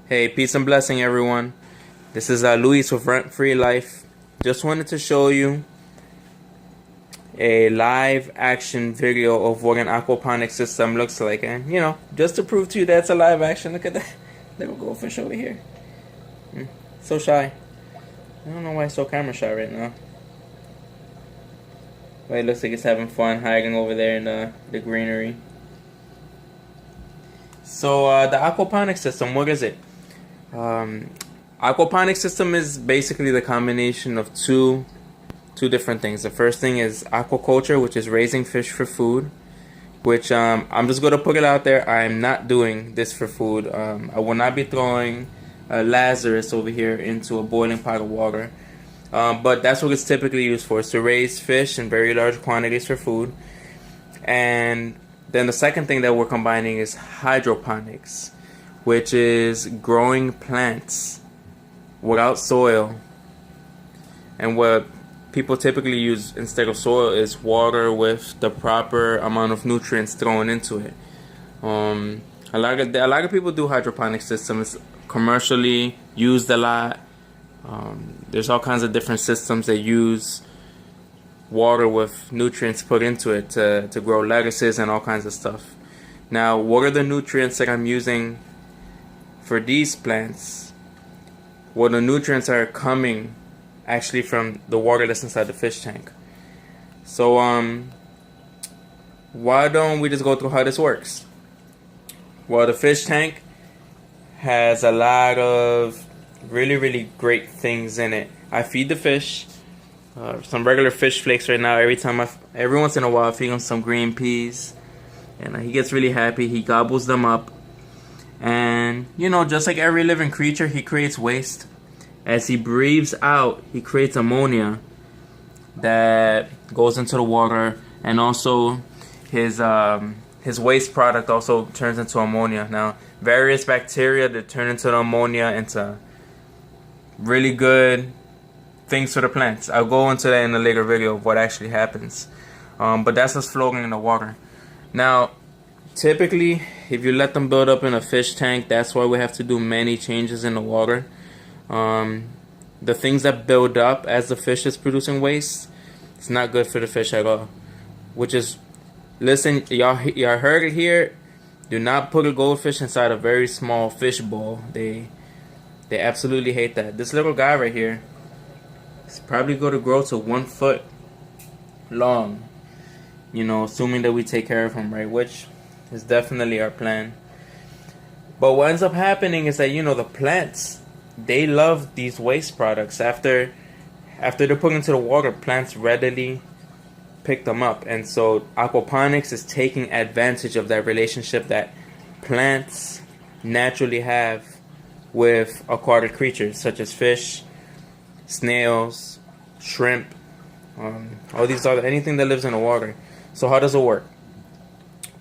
Hey, peace and blessing, everyone. This is Luis with Rent Free Life. Just wanted to show you a live action video of what an aquaponics system looks like, and just to prove to you that it's a live action. Look at that little goldfish over here. So shy. I don't know why he's so camera shy right now. But it looks like it's having fun hiding over there in the greenery. So the aquaponics system, what is it? Aquaponics system is basically the combination of two different things. The first thing is aquaculture, which is raising fish for food, which I'm just going to put it out there. I am not doing this for food. I will not be throwing Lazarus over here into a boiling pot of water. But that's what it's typically used for, is to raise fish in very large quantities for food. And then the second thing that we're combining is hydroponics, which is growing plants without soil. And what people typically use instead of soil is water with the proper amount of nutrients thrown into it. A lot of people do hydroponic systems, commercially used a lot. There's all kinds of different systems that use water with nutrients put into it to grow lettuces and all kinds of stuff. Now, what are the nutrients that I'm using for these plants? Well, the nutrients are coming actually from the water that's inside the fish tank. So why don't we just go through how this works? Well, the fish tank has a lot of really great things in it. I feed the fish some regular fish flakes right now. Every once in a while I feed him some green peas, and he gets really happy. He gobbles them up. And just like every living creature, he creates waste. As he breathes out, he creates ammonia that goes into the water, and also his waste product also turns into ammonia. Now, various bacteria that turn into the ammonia into really good things for the plants. I'll go into that in a later video of what actually happens. But that's what's floating in the water. Now, typically, if you let them build up in a fish tank, that's why we have to do many changes in the water. The things that build up as the fish is producing waste, it's not good for the fish at all. Which is, listen, y'all heard it here. Do not put a goldfish inside a very small fish bowl. They absolutely hate that. This little guy right here is probably going to grow to 1 foot long. Assuming that we take care of him right, which is definitely our plan. But what ends up happening is that the plants, they love these waste products. After they're put into the water, plants readily pick them up. And so aquaponics is taking advantage of that relationship that plants naturally have with aquatic creatures such as fish, snails, shrimp, all these other, anything that lives in the water. So how does it work?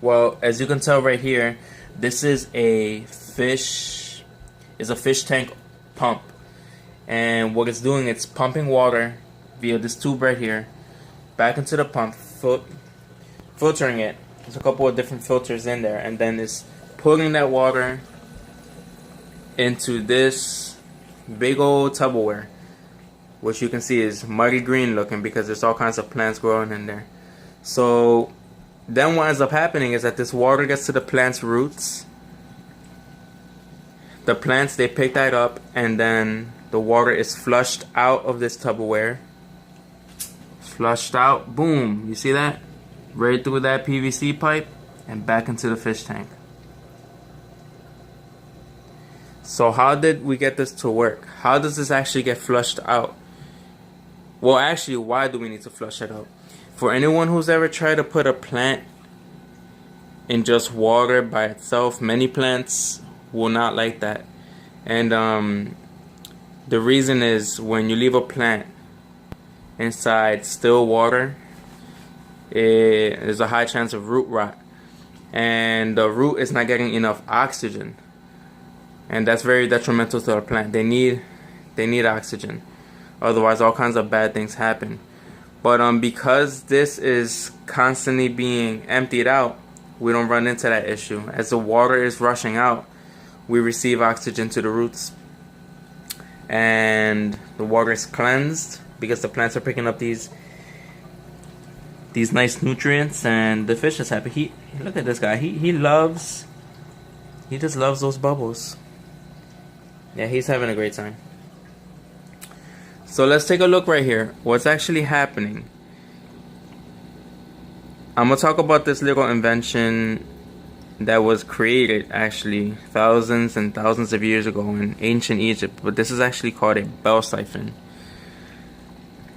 Well, as you can tell right here, this is a fish tank pump, and what it's doing, it's pumping water via this tube right here back into the pump, filtering it. There's a couple of different filters in there, and then it's pulling that water into this big old Tupperware, which you can see is muddy green looking because there's all kinds of plants growing in there. So then what ends up happening is that this water gets to the plant's roots. The plants, they pick that up, and then the water is flushed out of this Tupperware. Flushed out, boom, you see that? Right through that PVC pipe and back into the fish tank. So how did we get this to work? How does this actually get flushed out? Well, actually, why do we need to flush it out? For anyone who's ever tried to put a plant in just water by itself, many plants will not like that. And the reason is, when you leave a plant inside still water, there's a high chance of root rot. And the root is not getting enough oxygen. And that's very detrimental to the plant. They need oxygen. Otherwise, all kinds of bad things happen. But because this is constantly being emptied out, we don't run into that issue. As the water is rushing out, we receive oxygen to the roots, and the water is cleansed because the plants are picking up these nice nutrients, and the fish is happy. Look at this guy. He just loves those bubbles. Yeah, he's having a great time. So let's take a look right here. What's actually happening? I'm gonna talk about this little invention that was created actually thousands and thousands of years ago in ancient Egypt. But this is actually called a bell siphon.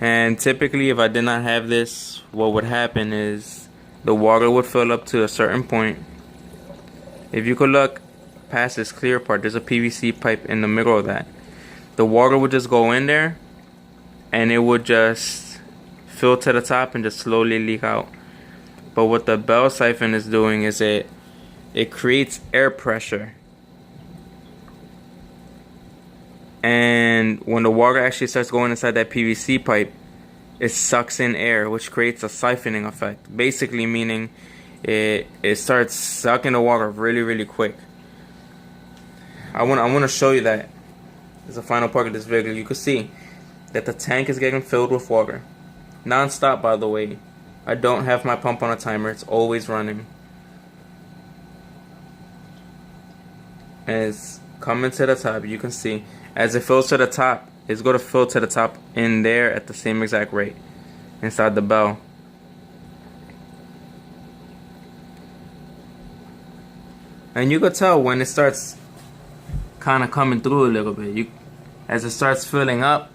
And typically, if I did not have this, what would happen is the water would fill up to a certain point. If you could look past this clear part, there's a PVC pipe in the middle of that. The water would just go in there, and it would just fill to the top and just slowly leak out. But what the bell siphon is doing is it creates air pressure. And when the water actually starts going inside that PVC pipe, it sucks in air, which creates a siphoning effect. Basically meaning it starts sucking the water really, really quick. I want to show you that as a final part of this video. You can see that the tank is getting filled with water. Non-stop, by the way. I don't have my pump on a timer. It's always running. And it's coming to the top. You can see as it fills to the top, it's going to fill to the top in there at the same exact rate inside the bell. And you can tell when it starts kind of coming through a little bit. As it starts filling up,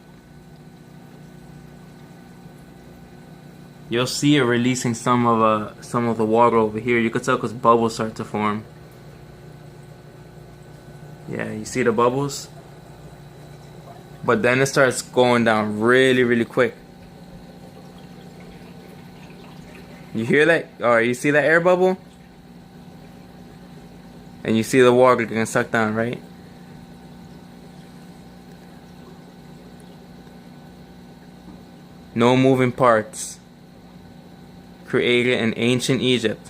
you'll see it releasing some of the water over here. You can tell because bubbles start to form. Yeah, you see the bubbles? But then it starts going down really, really quick. You hear that? Or you see that air bubble? And you see the water getting sucked down, right? No moving parts. Created in ancient Egypt.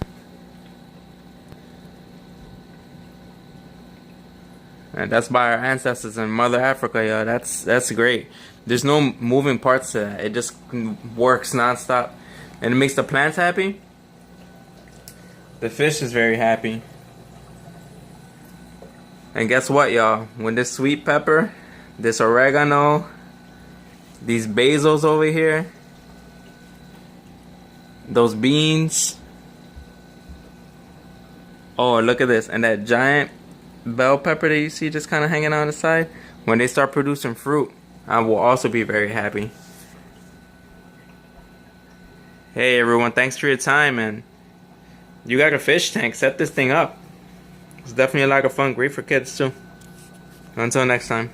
And that's by our ancestors in Mother Africa, yo. That's great. There's no moving parts to that. It just works non-stop. And it makes the plants happy. The fish is very happy. And guess what, y'all? When this sweet pepper, this oregano, these basils over here, those beans. Oh, look at this. And that giant bell pepper that you see just kind of hanging on the side, when they start producing fruit, I will also be very happy. Hey everyone, thanks for your time, and you got a fish tank, set this thing up. It's definitely a lot of fun, great for kids too. Until next time.